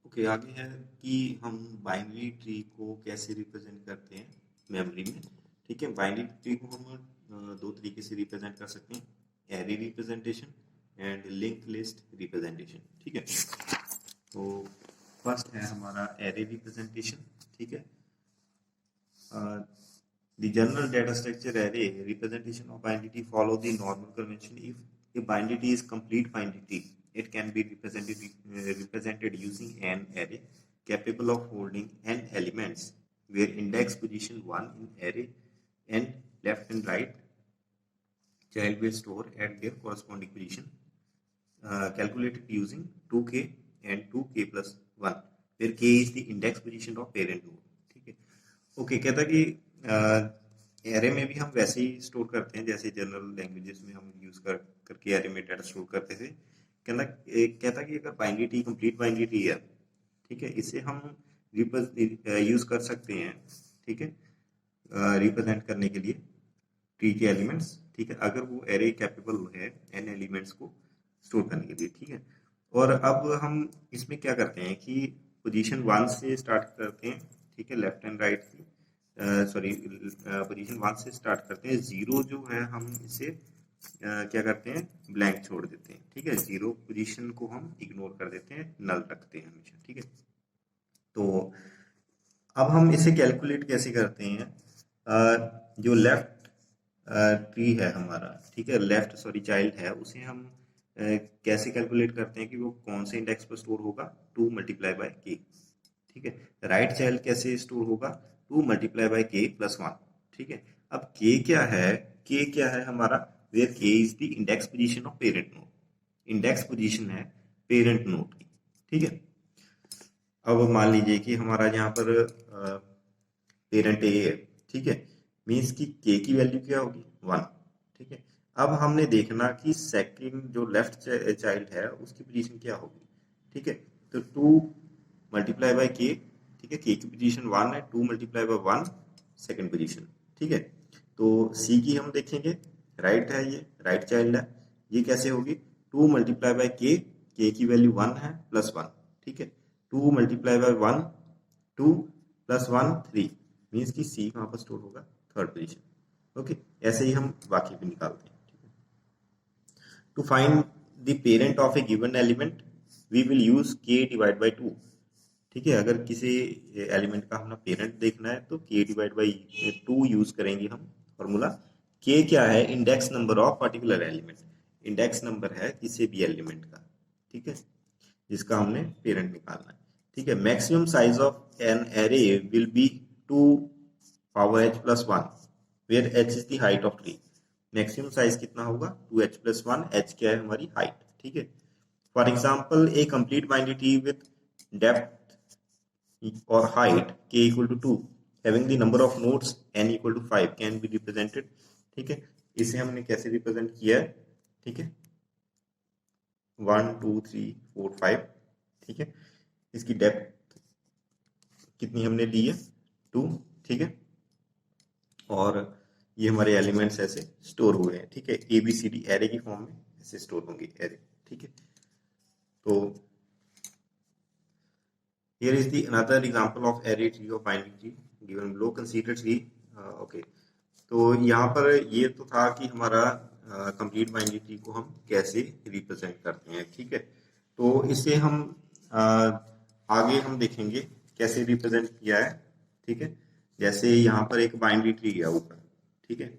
Okay, आगे है कि हम बाइनरी ट्री को कैसे रिप्रेजेंट करते हैं मेमोरी में। ठीक है, बाइनरी ट्री को हम दो तरीके से रिप्रेजेंट कर सकते हैं, array representation and link list representation. ठीक है, तो फर्स्ट है हमारा एरे रिप्रेजेंटेशन। ठीक है, the general data structure array representation of binary follow the normal convention. If a binary is complete binary, it can be represented using an array capable of holding n elements, where index position 1 in array and left and right child will store at their corresponding position, calculated using 2k and 2k plus 1, where k is the index position of parent node. ठीक है, okay, कहता कि array में भी हम वैसे ही store करते हैं जैसे जनरल लैंग्वेजेस में हम यूज करके एरे में डाटा स्टोर करते थे। कहता कि अगर binary tree complete binary tree है, ठीक है, इसे हम यूज कर सकते हैं। ठीक है, रिप्रेजेंट करने के लिए ट्री के एलिमेंट्स। ठीक है, अगर वो एरे कैपेबल है एन एलिमेंट्स को स्टोर करने के लिए। ठीक है, और अब हम इसमें क्या करते हैं कि पोजीशन 1 से स्टार्ट करते हैं। ठीक है, लेफ्ट एंड राइट की सॉरी पोजीशन 1 से स्टार्ट करते हैं। जीरो जो है हम इसे क्या करते हैं, ब्लैंक छोड़ देते हैं। ठीक है, जीरो पोजीशन को हम इग्नोर कर देते हैं, नल रखते हैं हमेशा। ठीक है, तो अब हम इसे कैलकुलेट कैसे करते हैं। जो लेफ्ट ट्री है हमारा, ठीक है, लेफ्ट सॉरी चाइल्ड है, उसे हम कैसे कैलकुलेट करते हैं कि वो कौन से इंडेक्स पर स्टोर होगा, 2 मल्टीप्लाई बाय के। ठीक है, राइट चाइल्ड कैसे स्टोर होगा, 2 मल्टीप्लाई बाय के प्लस 1। ठीक है, अब के क्या है, के क्या है हमारा, वेयर के is the index position of parent node. Index position है पेरेंट नोड की। ठीक है, अब मान लीजिए कि हमारा यहाँ पर पेरेंट ए है। ठीक है, मीन्स कि के की वैल्यू क्या होगी, 1। ठीक है, अब हमने देखना कि सेकंड जो लेफ्ट चाइल्ड है उसकी पोजीशन क्या होगी। ठीक है, तो 2 मल्टीप्लाई बाय के। ठीक है, के की पोजीशन 1 है, 2 मल्टीप्लाई बाय 1 सेकंड पोजीशन। ठीक है, तो सी की हम देखेंगे, राइट है, ये राइट चाइल्ड है, ये कैसे होगी, 2 मल्टीप्लाई बाय के की वैल्यू 1 है प्लस 1। ठीक है, 2 मल्टीप्लाई बाय 1 2 प्लस 1 3, मीन्स कि सी कहाँ पर स्टोर होगा, थर्ड पोजीशन। ओके, ऐसे ही हम बाकी भी निकालते हैं। To find the parent of a given element we will use K divide by 2। ठीक है, अगर किसी एलिमेंट का हमें पेरेंट देखना है तो के डिवाइड बाई 2 यूज करेंगे हम फॉर्मूला। के क्या है, index number of particular element, index number है किसी भी एलिमेंट का। ठीक है, जिसका हमने पेरेंट निकालना है। ठीक है, maximum size of an array will be 2 power H plus 1, where H is the height of tree. Maximum size कितना होगा, 2h प्लस 1, एच क्या है हमारी हाइट। ठीक है, for example A complete binary tree with depth or height k equal to 2 having the number of nodes n equal to 5 can be represented। ठीक है, इसे हमने कैसे रिप्रेजेंट किया है। ठीक है, 1 2 3 4 5। ठीक है, इसकी डेप्थ कितनी हमने ली है, 2। ठीक है, और ये हमारे एलिमेंट्स ऐसे स्टोर हुए हैं। ठीक है, A B C D array की फॉर्म में ऐसे स्टोर होंगे एरे। ठीक है, तो here is the another example of array tree of binary tree given below, consider tree। okay, तो यहाँ पर ये तो था कि हमारा कंप्लीट बाइनरी ट्री को हम कैसे रिप्रेजेंट करते हैं। ठीक है, तो इसे हम आगे हम देखेंगे कैसे रिप्रेजेंट किया है। ठीक है, जैसे यहाँ पर एक बाइनरी ट्री है ऊपर। ठीक है,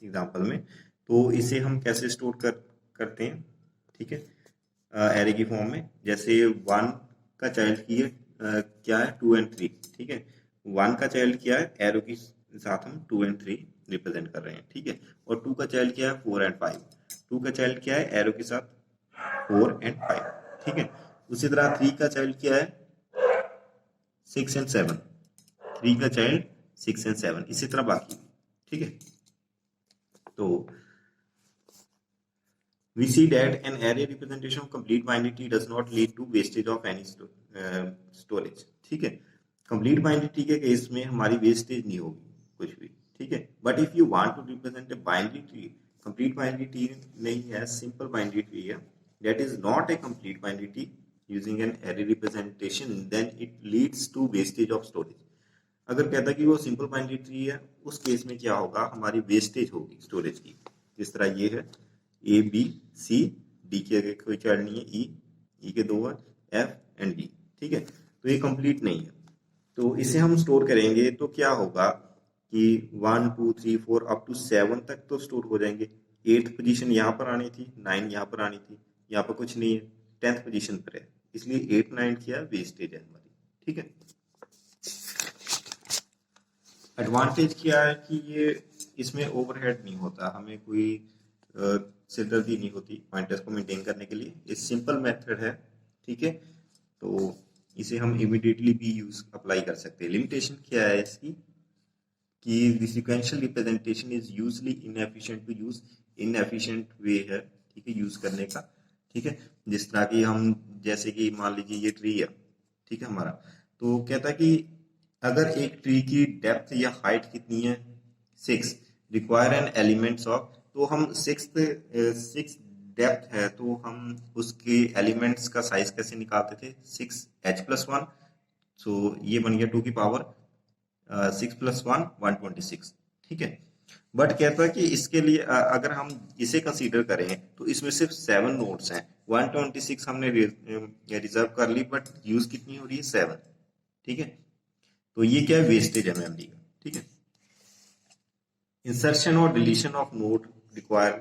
एग्जांपल में, तो इसे हम कैसे स्टोर करते हैं। ठीक है, एरे की फॉर्म में, जैसे 1 का चाइल्ड की है क्या है, 2 एंड 3। ठीक है, 1 का चाइल्ड क्या है, एरो के साथ हम 2 एंड 3 रिप्रेजेंट कर रहे हैं। ठीक है, और 2 का चाइल्ड क्या है, 4 एंड 5। 2 का चाइल्ड क्या है, एरो के साथ 4 एंड 5। ठीक है, उसी तरह 3 का चाइल्ड क्या है, 6 एंड 7। 3 का चाइल्ड 6 एंड 7, इसी तरह बाकी। ठीक है, तो we see that an array representation of complete binary tree does not lead to wastage of any storage। ठीक है, कंप्लीट बाइनरी ट्री के केस में हमारी वेस्टेज नहीं होगी कुछ भी। ठीक है, but if you want to represent a binary tree, complete binary tree नहीं है, सिंपल बाइनरी ट्री है, that is not a complete binary tree, using an array representation, then it leads to wastage of storage. अगर कहता कि वो simple binary tree है, उस case में क्या होगा, हमारी वेस्टेज होगी स्टोरेज की। जिस तरह ये है ए बी सी, डी के आगे कोई चाइल्ड नहीं है, ई के 2 है, एफ एंड डी, ठीक है। तो ये कंप्लीट नहीं है, तो इसे हम स्टोर करेंगे तो क्या होगा कि 1 2 3 4 अप टू 7 तक तो स्टोर हो जाएंगे। 8th पोजीशन यहाँ पर आनी थी, 9 यहाँ पर आनी थी, यहाँ पर कुछ नहीं है, 10th पोजीशन पर है, इसलिए 8 9 क्या वेस्टेज है हमारी, ठीक है। एडवांटेज क्या है कि ये इसमें ओवरहेड नहीं होता, हमें कोई सिरदर्दी नहीं होती पॉइंटर्स को मेंटेन करने के लिए। ये सिंपल मेथड है, ठीक है, तो इसे हम इमीडिएटली भी यूज अप्लाई कर सकते हैं। लिमिटेशन क्या है इसकी कि the sequential representation is usually inefficient to use, inefficient way है, ठीक है, यूज करने का, ठीक है। जिस तरह की हम, जैसे कि मान लीजिए ये ट्री है, ठीक है हमारा, तो कहता है कि अगर एक ट्री की डेप्थ या हाइट कितनी है 6, रिक्वायर एन एलिमेंट्स ऑफ, तो हम सिक्स डेप्थ है तो हम उसके एलिमेंट्स का साइज कैसे निकालते थे, 6h+1, सो ये बन गया 2 की पावर 6+1 126, ठीक है। बट कहता है कि इसके लिए अगर हम इसे कंसीडर करें तो इसमें सिर्फ 7 नोड्स हैं, 126 हमने रिजर्व कर ली, बट यूज कितनी हो रही है 7, ठीक है। तो ये क्या है, वेस्टेज है मेमोरी का, ठीक है। इंसर्शन और deletion of node require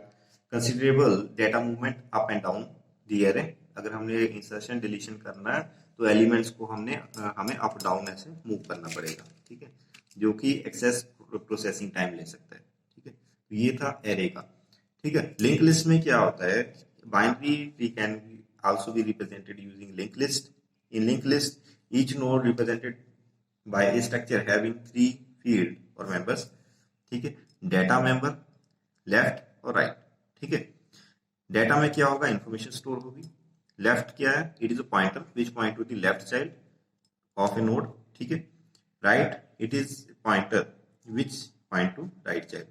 considerable data movement up and down the array. अगर हमने इंसर्शन डिलीशन करना है तो एलिमेंट्स को हमें अप डाउन ऐसे मूव करना पड़ेगा, ठीक है, जो कि एक्सेस प्रोसेसिंग टाइम ले सकता है, ठीक है। तो ये था एरे का, ठीक है। लिंक लिस्ट में क्या होता है, binary tree can also be represented using link list. In link list each node represented by a structure having 3 field or members, ठीक है, डेटा मेंबर, लेफ्ट और राइट, ठीक है। डेटा में क्या होगा, इंफॉर्मेशन स्टोर होगी। लेफ्ट क्या है, it is a pointer which point two the left child of A node, ठीक है। Right, it is pointer which point two right child,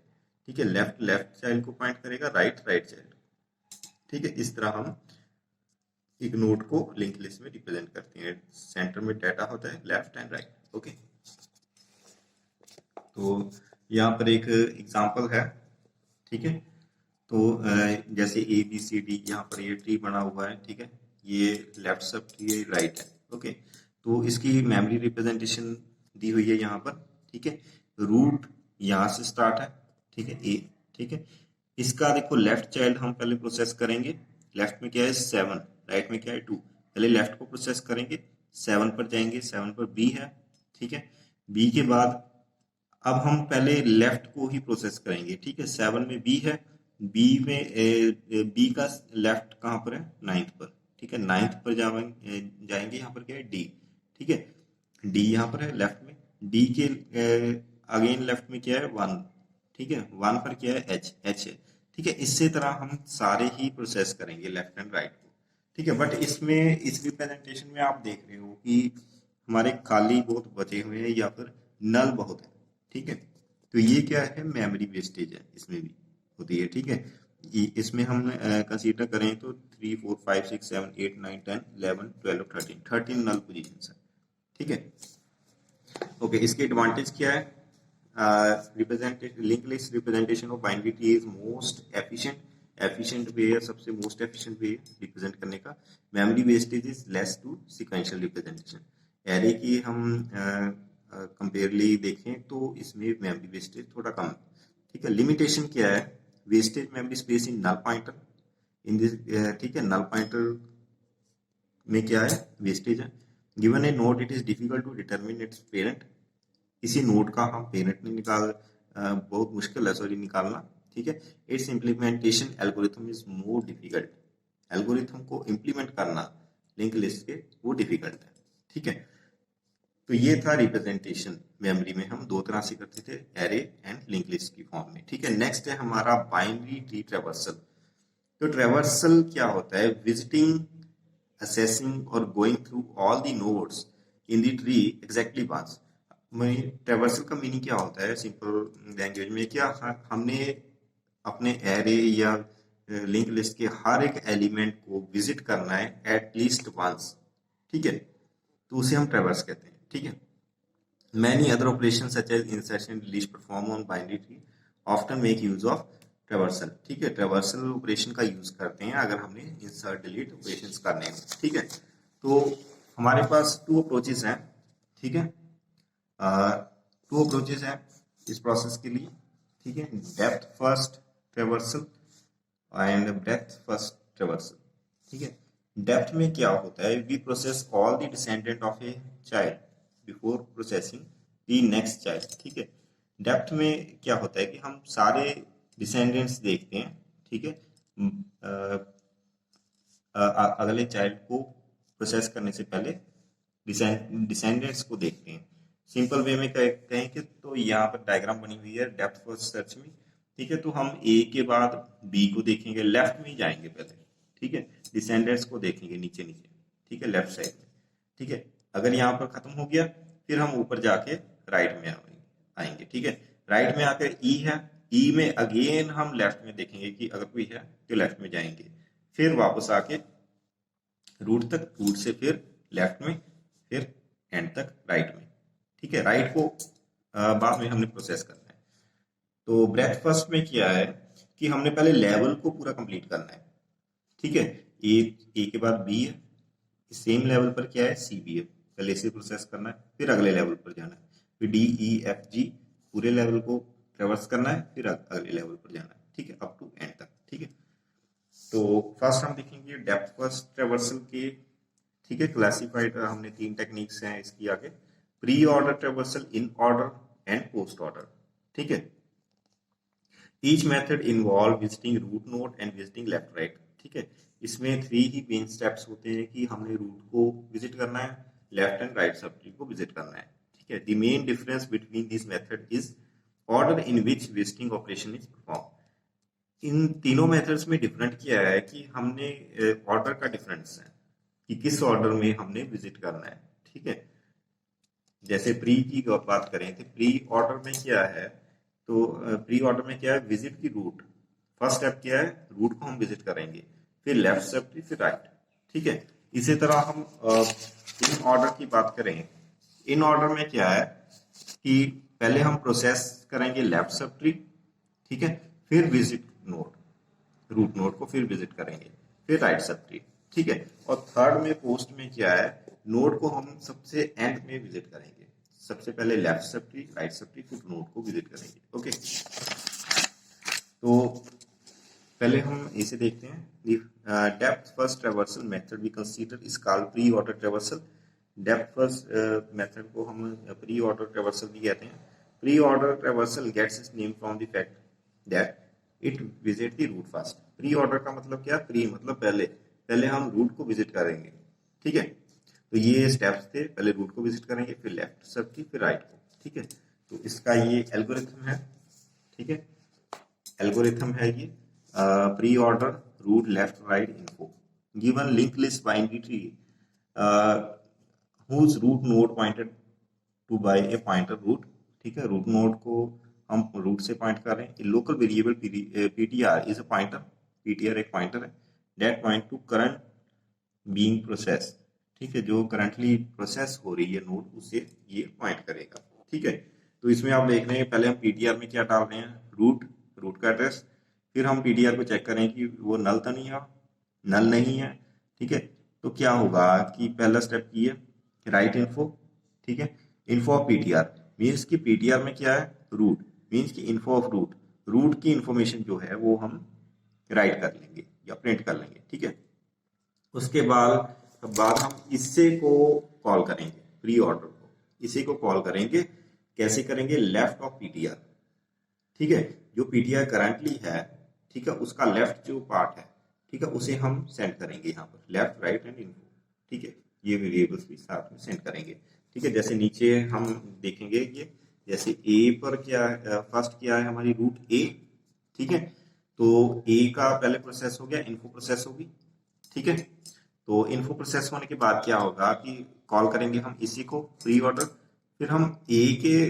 ठीक है। लेफ्ट लेफ्ट चाइल्ड को पॉइंट करेगा, राइट राइट चाइल्ड, ठीक है। इस तरह हम एक नोड को लिंक लिस्ट में रिप्रेजेंट करते हैं। सेंटर में डाटा होता है, लेफ्ट एंड राइट, ओके। तो यहाँ पर एक एग्जांपल है, ठीक है। तो जैसे ए बी सी डी, यहाँ पर ये ट्री बना हुआ है, ठीक है, ये लेफ्ट सब ट्री, राइट है, ओके। तो इसकी मेमोरी रिप्रेजेंटेशन दी हुई है यहाँ पर, ठीक है। रूट यहाँ से स्टार्ट है, ठीक है, ए, ठीक है। इसका देखो लेफ्ट चाइल्ड हम पहले प्रोसेस करेंगे, लेफ्ट में क्या है 7, राइट में क्या है 2, पहले लेफ्ट को प्रोसेस करेंगे, 7 पर जाएंगे, 7 पर बी है, ठीक है। बी के बाद अब हम पहले लेफ्ट को ही प्रोसेस करेंगे, ठीक है। 7 में बी है, बी में बी का लेफ्ट कहाँ पर है, 9th पर, ठीक है। 9th पर जाएंगे, यहाँ पर क्या है डी, ठीक है। डी यहाँ पर है लेफ्ट में, डी के अगेन लेफ्ट में क्या है 1, ठीक है। 1 पर क्या है एच है, ठीक है। इसी तरह हम सारे ही प्रोसेस करेंगे लेफ्ट एंड राइट को, ठीक है। बट इसमें इस रिप्रेजेंटेशन में आप देख रहे हो कि हमारे खाली बहुत बचे हुए हैं या फिर नल बहुत है, ठीक है। तो ये क्या है, मेमोरी वेस्टेज है, इसमें भी होती है, ठीक है। इसमें हम कंसीडर करें तो 3 4 5 6 7 8 9 10 11 12 13 नल पोजीशंस है, ठीक है। ओके, इसके एडवांटेज क्या है, link list representation of binary tree is most efficient way है, सबसे मोस्ट एफिशिएंट वे रिप्रेजेंट करने का। Memory wastage is less to sequential representation. Array की हम कंपेयरली देखें तो इसमें मेमोरी वेस्टेज थोड़ा कम है, ठीक है। लिमिटेशन क्या है, wastage memory space in null pointer in this, ठीक है। नल पॉइंटर में क्या है, वेस्टेज है। Given a node it is difficult to determine its parent, किसी नोड का हम पेरेंट नहीं बहुत मुश्किल है सॉरी निकालना, ठीक है। It's implementation algorithm is more difficult, algorithm को इम्प्लीमेंट करना लिंक लिस्ट के वो डिफिकल्ट है, ठीक है। तो ये था रिप्रेजेंटेशन, मेमोरी में हम दो तरह से करते थे, एरे एंड लिंक लिस्ट की फॉर्म में, ठीक है। नेक्स्ट है हमारा बाइनरी ट्री ट्रैवर्सल। तो ट्रैवर्सल क्या होता है, विजिटिंग, असेसिंग और going through all the nodes in the tree exactly once. Traversal का मीनिंग क्या होता है सिंपल लैंग्वेज में, क्या हमने अपने एरे या लिंक लिस्ट के हर एक एलिमेंट को विजिट करना है एटलीस्ट वंस, ठीक है, तो उसे हम ट्रैवर्स कहते हैं। ठीक है, many other operation such as insertion delete perform on binary tree often make use of traversal. ठीक है, ट्रैवर्सल ऑपरेशन का यूज करते हैं अगर हमने इंसर्ट डिलीट ऑपरेशंस करने हैं। ठीक है, तो हमारे पास टू अप्रोचेस हैं। ठीक है, टू अप्रोचेस हैं इस प्रोसेस के लिए। ठीक है, depth first traversal and breath first traversal. ठीक है, डेप्थ में क्या होता है, we process all the descendant of a child before processing the next child. ठीक है, डेप्थ में क्या होता है कि हम सारे डिसेंडेंट्स देखते हैं। ठीक है, अगले चाइल्ड को प्रोसेस करने से पहले डिसेंडेंट्स को देखते हैं। सिंपल वे में कहें कि तो यहाँ पर डायग्राम बनी हुई है डेप्थ फर्स्ट सर्च में। ठीक है, तो हम ए के बाद बी को देखेंगे, लेफ्ट में ही जाएंगे पहले। ठीक है, डिसेंडेंट्स को देखेंगे नीचे नीचे। ठीक है, लेफ्ट साइड में। ठीक है, अगर यहाँ पर खत्म हो गया फिर हम ऊपर जाके राइट में आएंगे। ठीक है, राइट में आकर ई है, ई में अगेन हम लेफ्ट में देखेंगे कि अगर कोई है तो लेफ्ट में जाएंगे, फिर वापस आके रूट तक, रूट से फिर लेफ्ट में, फिर एंड तक राइट में। ठीक है, राइट को बाद में हमने प्रोसेस करना है। तो ब्रेथ फर्स्ट में क्या है कि हमने पहले लेवल को पूरा कंप्लीट करना है। ठीक है, ए के बाद बी है, सेम लेवल पर क्या है सी बी है, पहले इसे प्रोसेस करना है, फिर अगले लेवल पर जाना है, फिर डी ई एफ जी पूरे लेवल को ट्रेवर्स करना है, फिर अगले लेवल पर जाना है। ठीक है, अप टू एंड तक। ठीक है, तो फर्स्ट हम देखेंगे डेप्थ फर्स्ट ट्रेवर्सल के। ठीक है, क्लासिफाइड हमने तीन टेक्निक्स हैं इसकी आगे, pre order traversal, in order and post order. ठीक है, each method involve visiting root node and visiting left right. ठीक है, इसमें थ्री ही मेन स्टेप्स होते हैं कि हमने रूट को विजिट करना है, left and right sub tree को विजिट करना है। ठीक है, the main difference between this method is order in which visiting operation is perform. इन तीनों मेथड्स में डिफरेंट क्या है कि हमने ऑर्डर का डिफरेंस है कि किस ऑर्डर में हमने विजिट करना है। ठीक है, जैसे प्री की बात करें तो प्री ऑर्डर में क्या है, तो प्री ऑर्डर में क्या है, विजिट की रूट। फर्स्ट स्टेप क्या है, रूट को हम विजिट करेंगे, फिर लेफ्ट स्टेप फिर राइट। ठीक है, इसी तरह हम इन ऑर्डर की बात करें, इन ऑर्डर में क्या है कि पहले हम प्रोसेस करेंगे लेफ्ट सब ट्री। ठीक है, फिर विजिट नोड, रूट नोड को फिर विजिट करेंगे, फिर राइट सब ट्री। ठीक है, और थर्ड में पोस्ट में क्या है, नोड को हम सबसे एंड में विजिट करेंगे, सबसे पहले लेफ्ट सब ट्री, राइट सब ट्री, फिर नोड को विजिट करेंगे। ओके, तो पहले हम इसे देखते हैं। Depth first traversal method we consider is called pre order traversal. Depth first method को हम प्री ऑर्डर ट्रैवर्सल भी कहते हैं। Pre order traversal gets its name from the fact that it visit the root first. Pre order का मतलब क्या, pre मतलब पहले, पहले हम रूट को विजिट करेंगे। ठीक है, तो ये स्टेप्स थे, पहले रूट को विजिट करेंगे, फिर लेफ्ट सब की, फिर राइट को। ठीक है, तो इसका ये एल्गोरिथम है। ठीक है, एल्गोरिथम है ये, pre order root left right info given link list binary tree whose root node pointed to by a pointer root। ठीक है, रूट नोड को हम रूट से पॉइंट कर रहे हैं। Local variable PTR is a pointer, PTR एक pointer है, that point two current being process. ठीक है, जो करंटली प्रोसेस हो रही है नोड, उसे ये पॉइंट करेगा। ठीक है, तो इसमें आप देख रहे हैं पहले हम पीटीआर में क्या डाल रहे हैं, रूट, रूट का एड्रेस, फिर हम पीटीआर को चेक करें कि वो नल तो नहीं है, नल नहीं है। ठीक है, तो क्या होगा कि पहला स्टेप ये है राइट इन्फो। ठीक है, इन्फो ऑफ पीटीआर मीन्स कि पीटीआर में क्या है, रूट, मीन्स कि इन्फो ऑफ रूट, रूट की इंफॉर्मेशन जो है वो हम राइट कर लेंगे या प्रिंट कर लेंगे। ठीक है, उसके बाद हम इससे को कॉल करेंगे, प्री ऑर्डर को, इसी को कॉल करेंगे। कैसे करेंगे, लेफ्ट ऑफ पीटीआर। ठीक है, जो पीटीआर करंटली है, ठीक है, उसका लेफ्ट जो पार्ट है, ठीक है, उसे हम सेंड करेंगे यहाँ पर, लेफ्ट राइट एंड इन्फो। ठीक है, ये वेरिएबल्स भी साथ में सेंड करेंगे। ठीक है, जैसे नीचे हम देखेंगे ये, जैसे ए पर क्या फर्स्ट क्या है हमारी रूट ए। ठीक है, तो ए का पहले प्रोसेस हो गया, इन्फो प्रोसेस होगी। ठीक है, तो इन्फो प्रोसेस होने के बाद क्या होगा कि कॉल करेंगे हम इसी को, प्री ऑर्डर, फिर हम ए के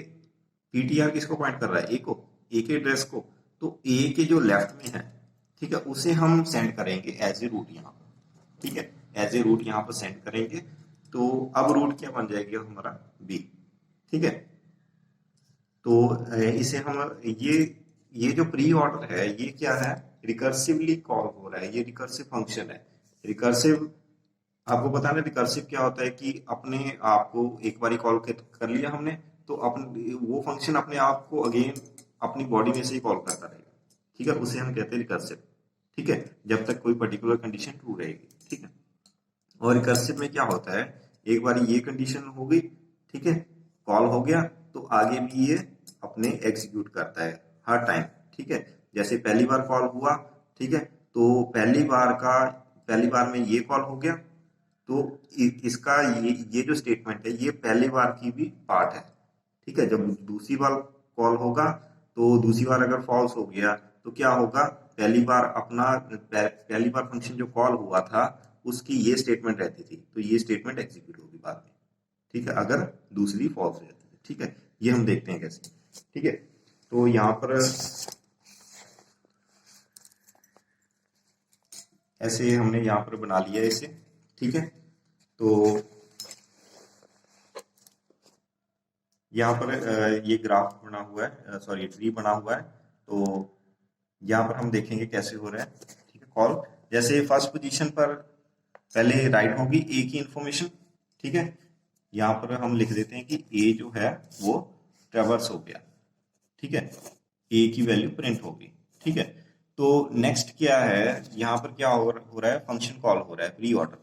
पीटीआर किसको पॉइंट कर रहा है, ए को, ए के एड्रेस को, तो ए के जो लेफ्ट में है, ठीक है, उसे हम सेंड करेंगे एज ए रूट यहाँ पर। ठीक है, एज ए रूट यहाँ पर सेंड करेंगे। तो अब रूट क्या बन जाएगी हमारा, बी। ठीक है, तो इसे हम ये जो प्री ऑर्डर है ये क्या है, रिकर्सिवली कॉल हो रहा है, ये रिकर्सिव फंक्शन है। रिकर्सिव, आपको पता है ना रिकर्सिव क्या होता है, कि अपने आप को एक बारी कॉल कर लिया हमने, तो अपने वो फंक्शन अपने आप को अगेन अपनी बॉडी में से ही कॉल करता रहेगा। ठीक है, उसे हम कहते हैं रिकर्सिव। ठीक है, जब तक कोई पर्टिकुलर कंडीशन ट्रू रहेगी। ठीक है, और रिकर्सिव में क्या होता है, एक बार ये कंडीशन हो गई, ठीक है, कॉल हो गया, तो आगे भी ये अपने एग्जीक्यूट करता है हर टाइम। ठीक है, जैसे पहली बार कॉल हुआ, ठीक है, तो पहली बार में ये कॉल हो गया, तो इसका ये जो स्टेटमेंट है ये पहली बार की भी पार्ट है। ठीक है, जब दूसरी बार कॉल होगा, तो दूसरी बार अगर फॉल्स हो गया तो क्या होगा, पहली बार फंक्शन जो कॉल हुआ था उसकी ये स्टेटमेंट रहती थी, तो ये स्टेटमेंट एग्जीक्यूट होगी बाद में। ठीक है, अगर दूसरी फॉल्स हो जाती है। ठीक है, ये हम देखते हैं कैसे। ठीक है, तो यहाँ पर ऐसे हमने यहाँ पर बना लिया इसे। ठीक है, तो यहाँ पर ये ग्राफ बना हुआ है, सॉरी ट्री बना हुआ है। तो यहाँ पर हम देखेंगे कैसे हो रहा है। ठीक है, कॉल जैसे फर्स्ट पोजीशन पर पहले राइट होगी ए की इंफॉर्मेशन। ठीक है, यहाँ पर हम लिख देते हैं कि ए जो है वो ट्रेवर्स हो गया। ठीक है, ए की वैल्यू प्रिंट होगी। ठीक है, तो नेक्स्ट क्या है, यहाँ पर क्या हो रहा है, फंक्शन कॉल हो रहा है प्री ऑर्डर।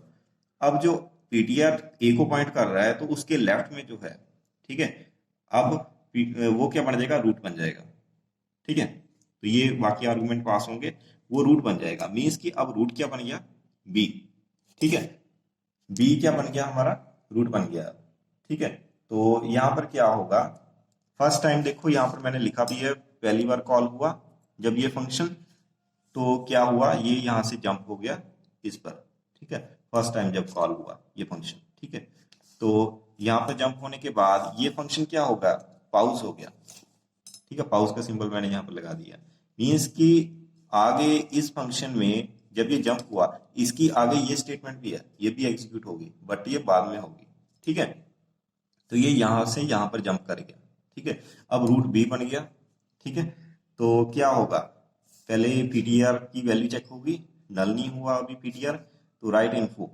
अब जो पीटीआर ए को पॉइंट कर रहा है, तो उसके लेफ्ट में जो है, ठीक है, अब वो क्या बन जाएगा, रूट बन जाएगा। ठीक है, तो ये बाकी आर्गुमेंट पास होंगे, वो रूट बन जाएगा। मीन्स कि अब रूट क्या बन गया, बी। ठीक है, बी क्या बन गया हमारा, रूट बन गया। ठीक है, तो यहाँ पर क्या होगा, फर्स्ट टाइम देखो यहाँ पर मैंने लिखा भी है, पहली बार कॉल हुआ जब ये फंक्शन, तो क्या हुआ, ये यहाँ से जंप हो गया इस पर। ठीक है, फर्स्ट टाइम जब कॉल हुआ ये फंक्शन। ठीक है, तो यहाँ पर जंप होने के बाद ये फंक्शन क्या होगा, पाउस हो गया। ठीक है, पाउस का सिंबल मैंने यहाँ पर लगा दिया। मीन्स कि आगे इस फंक्शन में जब ये जंप हुआ, इसकी आगे ये स्टेटमेंट भी है, ये भी एग्जीक्यूट होगी, बट ये बाद में होगी। ठीक है, तो ये यहाँ से यहाँ पर जंप कर गया। ठीक है, अब रूट बी बन गया। ठीक है, तो क्या होगा, पहले पीटीआर की वैल्यू चेक होगी, नल नहीं हुआ अभी पीटीआर, तो राइट इन्फो।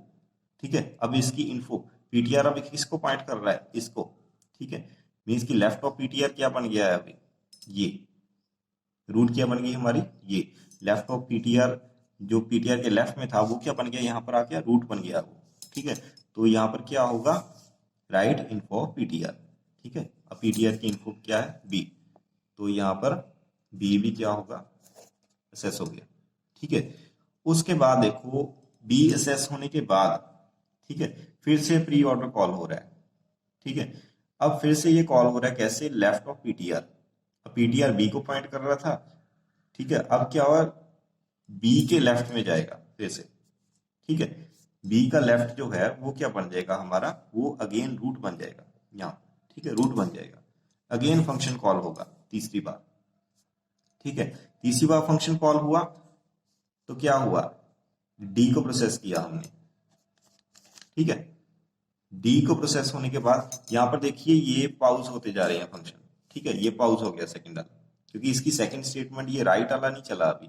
ठीक है, अब इसकी इन्फो, पीटीआर अब किसको पॉइंट कर रहा है, इसको। ठीक है, मीन्स की लेफ्ट ऑफ पीटीआर क्या बन गया है अभी, ये रूट क्या बन गई हमारी, ये लेफ्ट ऑफ पीटीआर, जो पीटीआर के लेफ्ट में था वो क्या बन गया, यहाँ पर आ गया रूट बन गया वो। ठीक है, तो यहाँ पर क्या होगा, राइट इन्फो पीटीआर। ठीक है, अब पीटीआर की इन्फो क्या है, बी, तो यहाँ पर बी भी क्या होगा, असेस हो गया। ठीक है, उसके बाद देखो बी असेस होने के बाद, ठीक है, फिर से प्री ऑर्डर कॉल हो रहा है। ठीक है, अब फिर से ये कॉल हो रहा है कैसे, लेफ्ट ऑफ पीटीआर। अब पीटीआर बी को पॉइंट कर रहा था। ठीक है, अब क्या हुआ, बी के लेफ्ट में जाएगा फिर से। ठीक है, बी का लेफ्ट जो है वो क्या बन जाएगा हमारा, वो अगेन रूट बन जाएगा यहाँ। ठीक है, रूट बन जाएगा, अगेन फंक्शन कॉल होगा तीसरी बार। ठीक है, तीसरी बार फंक्शन कॉल हुआ तो क्या हुआ, डी को प्रोसेस किया हमने। ठीक है, डी को प्रोसेस होने के बाद यहाँ पर देखिए ये पाउज होते जा रहे हैं फंक्शन। ठीक है, ये पाउज हो गया सेकंड वाला, क्योंकि इसकी सेकंड स्टेटमेंट ये राइट वाला नहीं चला अभी।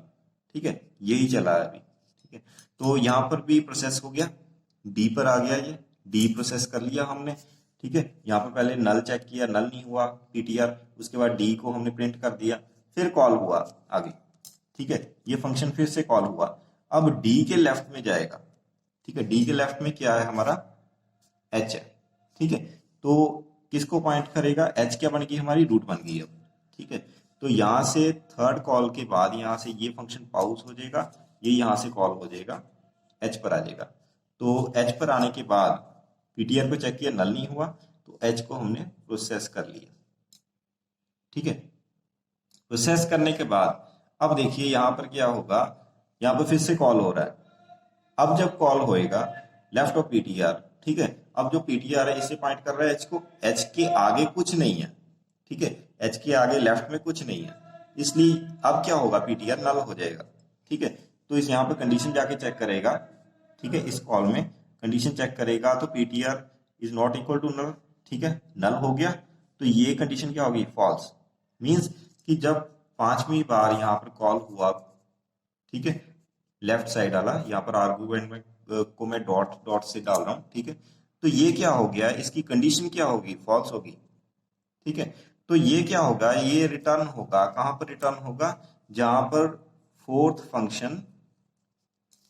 ठीक है, यही चला है अभी। ठीक है, तो यहाँ पर भी प्रोसेस हो गया, डी पर आ गया, ये डी प्रोसेस कर लिया हमने। ठीक है, यहाँ पर पहले नल चेक किया, नल नहीं हुआ पीटीआर, उसके बाद डी को हमने प्रिंट कर दिया, फिर कॉल हुआ आगे। ठीक है, ये फंक्शन फिर से कॉल हुआ, अब डी के लेफ्ट में जाएगा। ठीक है, डी के लेफ्ट में क्या है हमारा, एच है। ठीक है, तो किसको पॉइंट करेगा, एच क्या बन गई हमारी, रूट बन गई अब। ठीक है, तो यहाँ से थर्ड कॉल के बाद यहाँ से ये फंक्शन पाउस हो जाएगा, ये यहाँ से कॉल हो जाएगा, एच पर आ जाएगा। तो एच पर आने के बाद पीटीआर को चेक किया, नल नहीं हुआ, तो एच को हमने प्रोसेस कर लिया। ठीक है, प्रोसेस करने के बाद अब देखिए यहाँ पर क्या होगा, यहाँ पर फिर से कॉल हो रहा है। अब जब कॉल होएगा लेफ्ट ऑफ पीटीआर, ठीक है, अब जो पीटीआर है इसे पॉइंट कर रहा है एच को, एच के आगे कुछ नहीं है। ठीक है, एच के आगे लेफ्ट में कुछ नहीं है, इसलिए अब क्या होगा, पीटीआर नल हो जाएगा। ठीक है, तो इस यहाँ पे कंडीशन जाके चेक करेगा। ठीक है, इस कॉल में कंडीशन चेक करेगा, तो PTR is not equal to null, ठीक है, नल हो गया तो ये कंडीशन क्या होगी, फॉल्स। मींस कि जब पांचवी बार यहाँ पर कॉल हुआ, ठीक है, लेफ्ट साइड वाला, यहाँ पर आर्गुमेंट में को मैं डॉट डॉट से डाल रहा हूँ, ठीक है, तो ये क्या हो गया, इसकी कंडीशन क्या होगी, फॉल्स होगी, ठीक है। तो ये क्या होगा, ये रिटर्न होगा, कहां पर रिटर्न होगा, जहां पर फोर्थ फंक्शन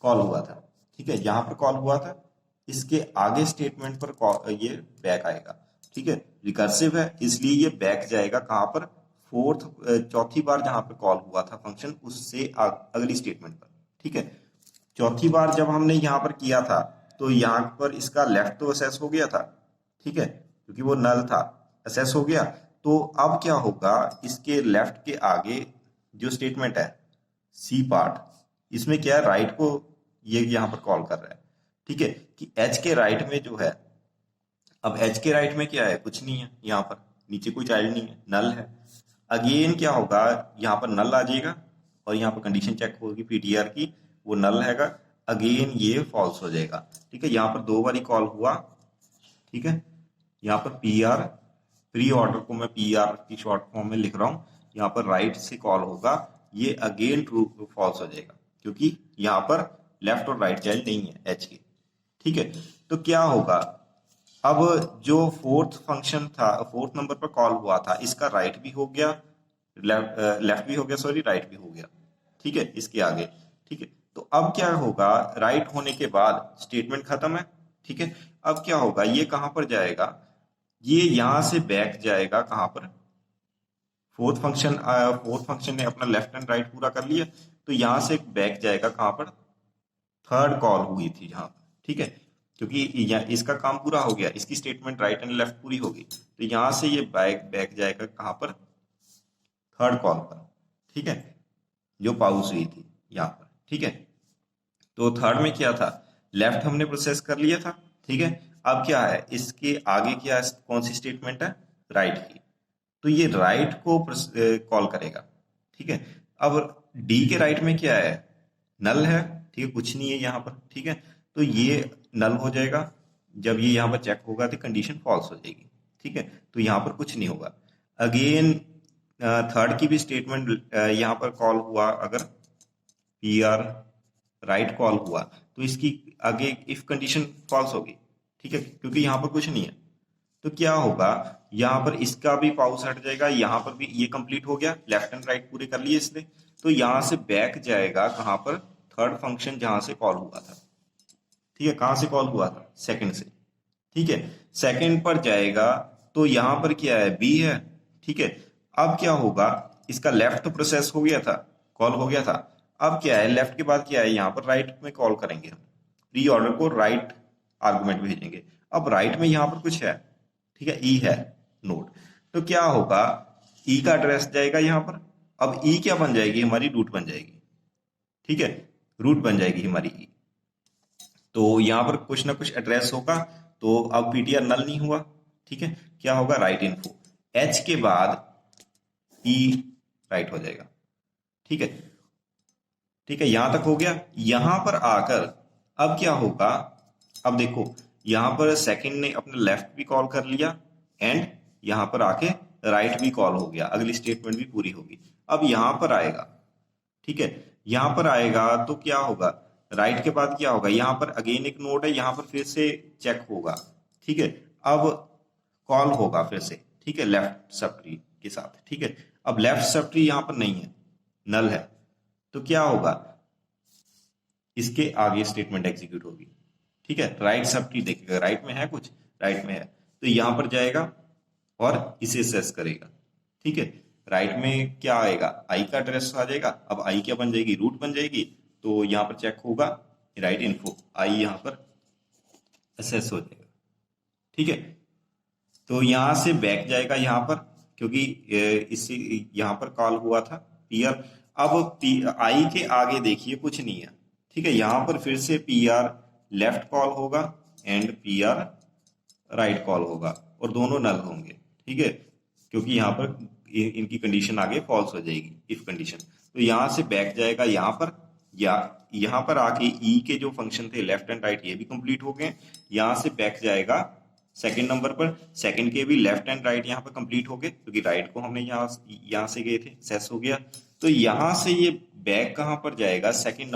कॉल हुआ था, ठीक है, जहां पर कॉल हुआ था इसके आगे स्टेटमेंट पर ये बैक आएगा, ठीक है, रिकर्सिव है इसलिए ये बैक जाएगा कहां पर, फोर्थ चौथी बार जहां पर कॉल हुआ था फंक्शन उससे अगली स्टेटमेंट पर, ठीक है। चौथी बार जब हमने यहाँ पर किया था तो यहाँ पर इसका लेफ्ट तो असेस हो गया था, ठीक है, क्योंकि वो नल था, असेस हो गया। तो अब क्या होगा, इसके लेफ्ट के आगे जो स्टेटमेंट है सी पार्ट, इसमें क्या है, राइट को ये यहाँ पर कॉल कर रहा है, ठीक है, कि एच के राइट में जो है, अब एच के राइट में क्या है, कुछ नहीं है, यहाँ पर नीचे कोई चाइल्ड नहीं है, नल है। अगेन क्या होगा, यहाँ पर नल आ जाएगा और यहाँ पर कंडीशन चेक होगी पीटीआर की, वो नल हैगा, अगेन ये फॉल्स हो जाएगा, ठीक है। यहाँ पर दो बारी कॉल हुआ, ठीक है, यहाँ पर पी आर, प्री ऑर्डर को मैं पी आर की शॉर्ट फॉर्म में लिख रहा हूँ, यहाँ पर राइट से कॉल होगा, ये अगेन ट्रू फॉल्स हो जाएगा क्योंकि यहाँ पर लेफ्ट और राइट चाइल्ड नहीं है एच के, ठीक है। तो क्या होगा, अब जो फोर्थ फंक्शन था, फोर्थ नंबर पर कॉल हुआ था, इसका राइट भी हो गया, लेफ्ट भी हो गया, सॉरी राइट भी हो गया, ठीक है, इसके आगे, ठीक है। तो अब क्या होगा, राइट होने के बाद स्टेटमेंट खत्म है, ठीक है। अब क्या होगा, ये कहां पर जाएगा, ये यहां से बैक जाएगा कहां पर, फोर्थ फंक्शन ने अपना लेफ्ट एंड राइट पूरा कर लिया, तो यहां से बैक जाएगा कहां पर, थर्ड कॉल हुई थी जहां पर, ठीक है, क्योंकि इसका काम पूरा हो गया, इसकी स्टेटमेंट राइट एंड लेफ्ट पूरी होगी, तो यहां से ये बैक बैक जाएगा कहां पर, थर्ड कॉल पर, ठीक है, जो पाउस हुई थी यहाँ पर, ठीक है। तो थर्ड में क्या था, लेफ्ट हमने प्रोसेस कर लिया था, ठीक है। अब क्या है, इसके आगे क्या, कौन सी स्टेटमेंट है, राइट की, तो ये राइट को कॉल करेगा, ठीक है। अब डी के राइट में क्या है, नल है, ठीक है, कुछ नहीं है यहाँ पर, ठीक है, तो ये नल हो जाएगा, जब ये यहाँ पर चेक होगा तो कंडीशन फॉल्स हो जाएगी, ठीक है, तो यहाँ पर कुछ नहीं होगा। अगेन थर्ड की भी स्टेटमेंट यहाँ पर कॉल हुआ, अगर पी आर राइट कॉल हुआ तो इसकी आगे इफ कंडीशन फॉल्स होगी, ठीक है, क्योंकि यहाँ पर कुछ नहीं है। तो क्या होगा, यहाँ पर इसका भी पाउस हट जाएगा, यहाँ पर भी ये कंप्लीट हो गया, लेफ्ट एंड राइट पूरे कर लिए इसने, तो यहाँ से बैक जाएगा कहाँ पर, थर्ड फंक्शन जहां से कॉल हुआ था, ठीक है, कहां से कॉल हुआ था, सेकंड से, ठीक है, सेकंड पर जाएगा, तो यहां पर क्या है, बी है, ठीक है। अब क्या होगा, इसका लेफ्ट तो प्रोसेस हो गया था, कॉल हो गया था, अब क्या है, लेफ्ट के बाद क्या है, यहाँ पर राइट में कॉल करेंगे हम, प्री ऑर्डर को राइट आर्गुमेंट भेजेंगे, अब राइट में यहाँ पर कुछ है, ठीक है, ई है नोड, तो क्या होगा, ई का एड्रेस जाएगा यहाँ पर, अब ई क्या बन जाएगी, हमारी रूट बन जाएगी, ठीक है, रूट बन जाएगी हमारी ई, तो यहाँ पर कुछ ना कुछ एड्रेस होगा, तो अब पीटीआर नल नहीं हुआ, ठीक है, क्या होगा, राइट इन्फो, एच के बाद ई राइट हो जाएगा, ठीक है, ठीक है, यहां तक हो गया। यहां पर आकर अब क्या होगा, अब देखो यहां पर सेकंड ने अपने लेफ्ट भी कॉल कर लिया एंड यहां पर आके राइट भी कॉल हो गया, अगली स्टेटमेंट भी पूरी होगी। अब यहां पर आएगा, ठीक है, यहां पर आएगा तो क्या होगा, राइट के बाद क्या होगा, यहां पर अगेन एक नोड है, यहां पर फिर से चेक होगा, ठीक है, अब कॉल होगा फिर से, ठीक है, लेफ्ट सब ट्री के साथ, ठीक है। अब लेफ्ट सब ट्री यहां पर नहीं है, नल है, तो क्या होगा, इसके आगे स्टेटमेंट एग्जीक्यूट होगी, ठीक है। राइट सब ट्री देखेगा, राइट में है कुछ, राइट में है, तो यहां पर जाएगा और इसे सेस करेगा, ठीक है। राइट में क्या आएगा, आई का एड्रेस आ जाएगा, अब आई क्या बन जाएगी, रूट बन जाएगी, तो यहाँ पर चेक होगा राइट इन्फो, आई यहाँ पर असेस हो जाएगा, ठीक है। तो यहाँ से बैक जाएगा यहाँ पर, क्योंकि इससे यहाँ पर कॉल हुआ था पी आर, अब आई के आगे देखिए कुछ नहीं है, ठीक है, यहाँ पर फिर से पी आर लेफ्ट कॉल होगा and P R right call होगा और दोनों नल होंगे, ठीक है, क्योंकि यहाँ पर इनकी कंडीशन आगे फॉल्स हो जाएगी, इफ कंडीशन। तो यहाँ से बैक जाएगा यहाँ पर, या यहाँ पर आके ई के जो फंक्शन थे लेफ्ट एंड राइट ये भी कंप्लीट हो गए, यहाँ से बैक जाएगा सेकंड नंबर पर सेकंड के भी लेफ्ट एंड राइट यहाँ पर कंप्लीट हो गए, क्योंकि राइट को हमने यहाँ से गए थे, सेस हो गया। तो यहाँ से ये बैक कहाँ पर जाएगा, सेकंड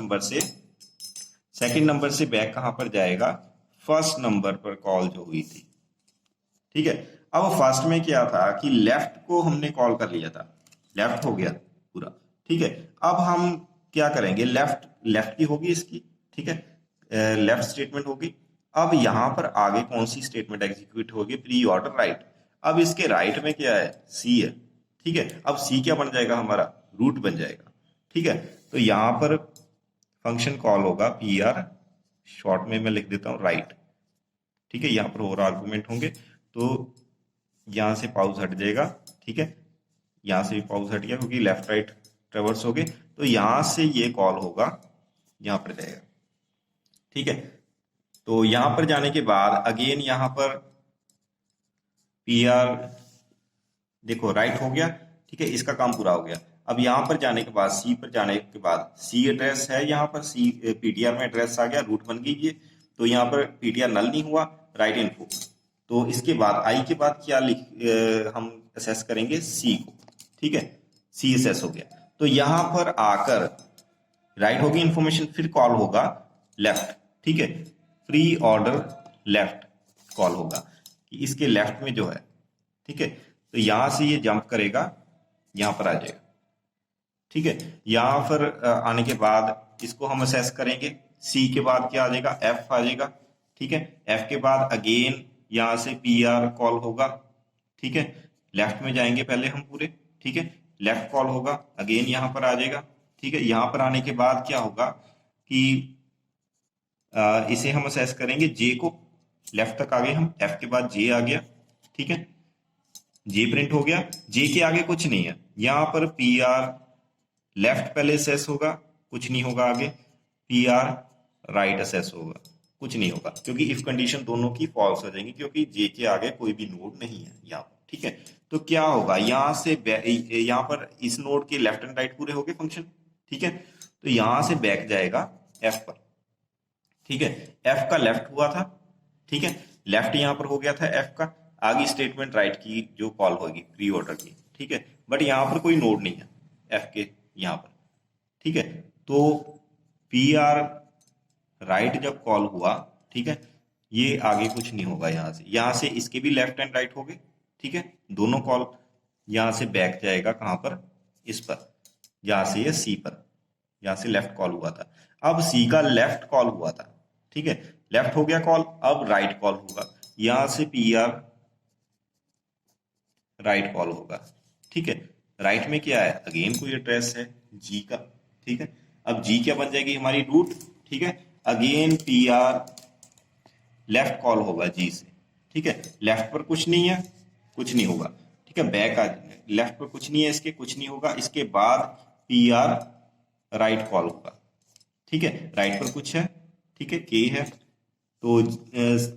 नंबर से बैक कहाँ पर जाएगा, फर्स्ट नंबर पर कॉल जो हुई थी। ठीक है, अब फर्स्ट में क्या था कि लेफ्ट को हमने कॉल कर लिया था, लेफ्ट हो गया पूरा। ठीक है, अब हम क्या करेंगे, लेफ्ट की होगी इसकी। ठीक है, लेफ्ट स्टेटमेंट होगी। अब यहां पर आगे कौन सी स्टेटमेंट एग्जीक्यूट होगी, प्री ऑर्डर राइट। अब इसके राइट में क्या है, सी है। ठीक है, अब सी क्या बन जाएगा, हमारा रूट बन जाएगा। ठीक है, तो यहां पर फंक्शन कॉल होगा पी आर, शॉर्ट में मैं लिख देता हूं राइट। ठीक है, यहाँ पर और आर्गूमेंट होंगे, तो यहाँ से पाउस हट जाएगा। ठीक है, यहाँ से भी पाउस हट गया क्योंकि लेफ्ट राइट ट्रेवर्स हो गए, तो यहाँ से ये कॉल होगा, यहाँ पर जाएगा। ठीक है, तो यहाँ पर जाने के बाद अगेन यहाँ पर पी आर, देखो राइट हो गया। ठीक है, इसका काम पूरा हो गया। अब यहाँ पर जाने के बाद सी पर जाने के बाद सी एड्रेस है, यहाँ पर सी पीटीआर में एड्रेस आ गया, रूट बन गई ये। तो यहाँ पर पीटीआर नल नहीं हुआ, राइट इनफो। तो इसके बाद आई के बाद क्या हम असेस करेंगे, सी को। ठीक है, सी असेस हो गया। तो यहाँ पर आकर राइट होगी इंफॉर्मेशन, फिर कॉल होगा लेफ्ट। ठीक है, प्री ऑर्डर लेफ्ट कॉल होगा कि इसके लेफ्ट में जो है। ठीक है, तो यहां से ये जंप करेगा, यहां पर आ जाएगा। ठीक है, यहां पर आने के बाद इसको हम असेस करेंगे, सी के बाद क्या आ जाएगा, एफ आ जाएगा। ठीक है, एफ के बाद अगेन यहां से पी आर कॉल होगा। ठीक है, लेफ्ट में जाएंगे पहले हम पूरे। ठीक है, लेफ्ट कॉल होगा, अगेन यहां पर आ जाएगा। ठीक है, यहां पर आने के बाद क्या होगा कि इसे हम असेस करेंगे जे को, लेफ्ट तक आ गए हम, एफ के बाद जे आ गया। ठीक है, जे प्रिंट हो गया, जे के आगे कुछ नहीं है। यहां पर पी आर लेफ्ट पहले असेस होगा, कुछ नहीं होगा आगे। पी आर राइट असेस होगा, कुछ नहीं होगा, क्योंकि इफ कंडीशन दोनों की फॉल्स हो जाएंगी, क्योंकि जे के आगे कोई भी नोड नहीं है यहाँ पर। ठीक है, तो क्या होगा, यहाँ से यहाँ पर इस नोड के लेफ्ट एंड राइट पूरे हो गए फंक्शन। ठीक है, तो यहां से बैक जाएगा एफ पर। ठीक है, एफ का लेफ्ट हुआ था। ठीक है, लेफ्ट यहां पर हो गया था एफ का, आगे स्टेटमेंट राइट की जो कॉल होगी प्री ऑर्डर की। ठीक है, बट यहां पर कोई नोड नहीं है एफ के यहां पर। ठीक है, तो पी आर राइट जब कॉल हुआ, ठीक है, ये आगे कुछ नहीं होगा। यहां से इसके भी लेफ्ट एंड राइट हो गए। ठीक है, दोनों कॉल यहां से बैक जाएगा कहां पर, इस पर, यहां से ये सी पर, यहां से लेफ्ट कॉल हुआ था। अब सी का लेफ्ट कॉल हुआ था। ठीक है, लेफ्ट हो गया कॉल, अब राइट कॉल होगा, यहां से पी आर राइट कॉल होगा। ठीक है, राइट में क्या है, अगेन कोई एड्रेस है जी का। ठीक है, अब जी क्या बन जाएगी, हमारी रूट। ठीक है, again P R left call होगा जी से। ठीक है, लेफ्ट पर कुछ नहीं है, कुछ नहीं होगा। ठीक है, बैक आ, लेफ्ट पर कुछ नहीं है इसके, कुछ नहीं होगा। इसके बाद पी आर राइट कॉल होगा। ठीक है, राइट पर कुछ है। ठीक है, के है, तो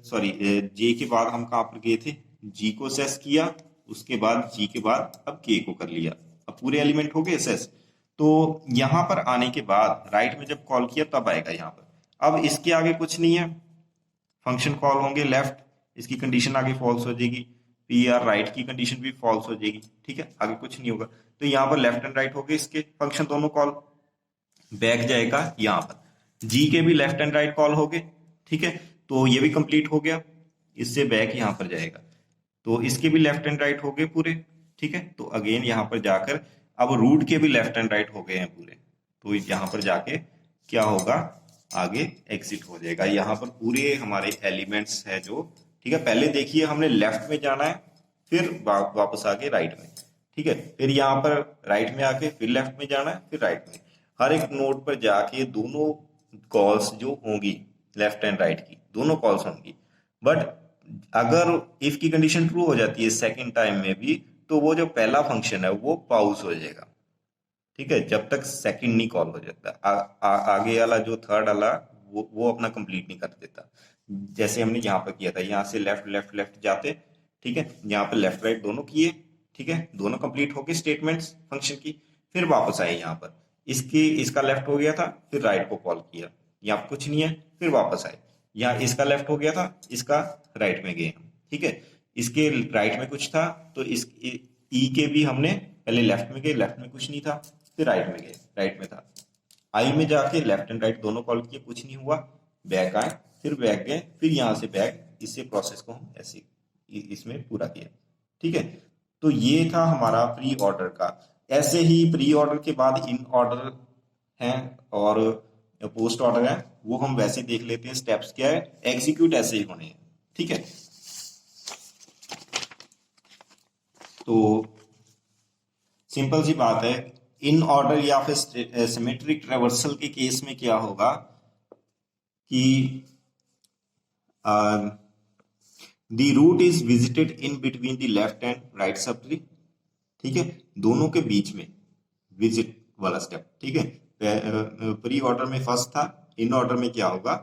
सॉरी जे के बाद हम कहां पर गए थे, जी को असेस किया, उसके बाद जी के बाद अब के को कर लिया। अब पूरे एलिमेंट हो गए असेस। तो यहां पर आने के बाद राइट में जब कॉल किया तब आएगा यहाँ पर। अब इसके आगे कुछ नहीं है, फंक्शन कॉल होंगे लेफ्ट, इसकी कंडीशन आगे फॉल्स हो जाएगी, पी आर राइट की कंडीशन भी फॉल्स हो जाएगी। ठीक है, आगे कुछ नहीं होगा। तो यहाँ पर लेफ्ट एंड राइट हो गए इसके फंक्शन दोनों कॉल, बैक जाएगा यहाँ पर। जी के भी लेफ्ट एंड राइट कॉल हो गए। ठीक है, तो ये भी कंप्लीट हो गया, इससे बैक यहाँ पर जाएगा, तो इसके भी लेफ्ट एंड राइट हो गए पूरे। ठीक है, तो अगेन यहाँ पर जाकर अब रूट के भी लेफ्ट एंड राइट हो गए हैं पूरे, तो यहाँ पर जाके क्या होगा, आगे एग्जिट हो जाएगा। यहाँ पर पूरे हमारे एलिमेंट्स है जो। ठीक है, पहले देखिए हमने लेफ्ट में जाना है, फिर वापस आके राइट में। ठीक है, फिर यहाँ पर राइट में आके फिर लेफ्ट में जाना है, फिर राइट में। हर एक नोड पर जाके दोनों कॉल्स जो होंगी लेफ्ट एंड राइट की, दोनों कॉल्स होंगी। बट अगर इफ की कंडीशन ट्रू हो जाती है सेकंड टाइम में भी, तो वो जो पहला फंक्शन है वो पॉज हो जाएगा। ठीक है, जब तक सेकंड नहीं कॉल हो जाता, आगे वाला जो थर्ड वाला वो अपना कंप्लीट नहीं कर देता। जैसे हमने यहाँ पर किया था, यहाँ से लेफ्ट लेफ्ट लेफ्ट जाते। ठीक है, यहाँ पर लेफ्ट राइट दोनों किए। ठीक है, दोनों कंप्लीट हो गए स्टेटमेंट्स फंक्शन की, फिर वापस आए यहाँ पर, इसका लेफ्ट हो गया था, फिर राइट को कॉल किया, यहाँ पर कुछ नहीं है, फिर वापस आए, यहाँ इसका लेफ्ट हो गया था, इसका राइट में गए हम। ठीक है। इसके राइट में कुछ था, तो इस ई के भी हमने पहले लेफ्ट में गए, लेफ्ट में कुछ नहीं था, फिर राइट में गए, राइट में था। आई में जाके लेफ्ट एंड राइट दोनों कॉल किए, कुछ नहीं हुआ, बैक आए, फिर बैक गए, फिर यहां से बैक, इससे प्रोसेस को हम ऐसे इसमें पूरा किया। ठीक है, तो ये था हमारा प्री ऑर्डर का। ऐसे ही प्री ऑर्डर के बाद इन ऑर्डर है और पोस्ट ऑर्डर है, वो हम वैसे देख लेते हैं। स्टेप्स क्या है, एग्जीक्यूट ऐसे ही होने हैं। ठीक है, तो सिंपल सी बात है, इन ऑर्डर या फिर सिमेट्रिक ट्रेवर्सल के केस में क्या होगा कि the root is visited in between the left and right सब ट्री। ठीक है, दोनों के बीच में विजिट वाला स्टेप। ठीक है, प्री ऑर्डर में फर्स्ट था, इन ऑर्डर में क्या होगा,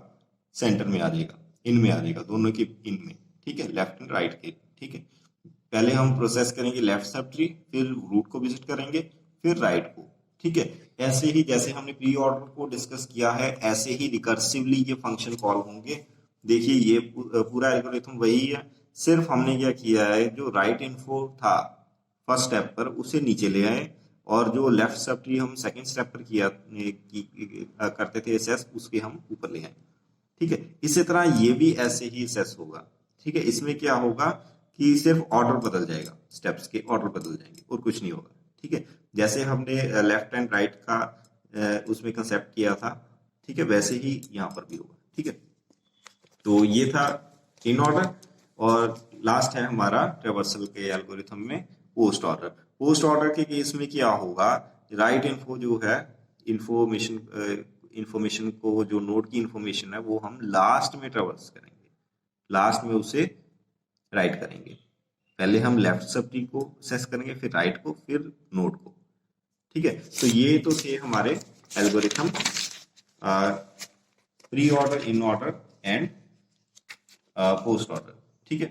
सेंटर में आ जाएगा, इन में आ जाएगा, दोनों के इन में। ठीक है, लेफ्ट एंड राइट के। ठीक है, पहले हम प्रोसेस करेंगे लेफ्ट सब ट्री, फिर रूट को विजिट करेंगे, फिर राइट को। ठीक है, ऐसे ही जैसे हमने प्री ऑर्डर को डिस्कस किया है, ऐसे ही रिकर्सिवली ये फंक्शन कॉल होंगे। देखिए ये पूरा एल्गोरिथम वही है, सिर्फ हमने क्या किया है, जो राइट इन्फो था फर्स्ट स्टेप पर उसे नीचे ले आए, और जो लेफ्ट सब ट्री हम सेकंड स्टेप पर करते थे एसेस, उसके हम ऊपर ले आए। ठीक है, इसी तरह ये भी ऐसे ही एसेस होगा। ठीक है, इसमें क्या होगा कि सिर्फ ऑर्डर बदल जाएगा, स्टेप्स के ऑर्डर बदल जाएंगे और कुछ नहीं होगा। ठीक है, जैसे हमने लेफ्ट एंड राइट का उसमें कंसेप्ट किया था, ठीक है, वैसे ही यहाँ पर भी होगा। ठीक है, तो ये था इन ऑर्डर, और लास्ट है हमारा ट्रेवर्सल के एल्गोरिथम में पोस्ट ऑर्डर। पोस्ट ऑर्डर के केस में क्या होगा, राइट इन्फो जो है, इंफॉर्मेशन को, जो नोड की इंफॉर्मेशन है वो हम लास्ट में ट्रेवर्स करेंगे, लास्ट में उसे राइट करेंगे। पहले हम लेफ्ट सब ट्री को एक्सेस करेंगे, फिर राइट को, फिर नोड को। ठीक है, तो ये तो थे हमारे algorithm, pre order, in order and post order. ठीक है।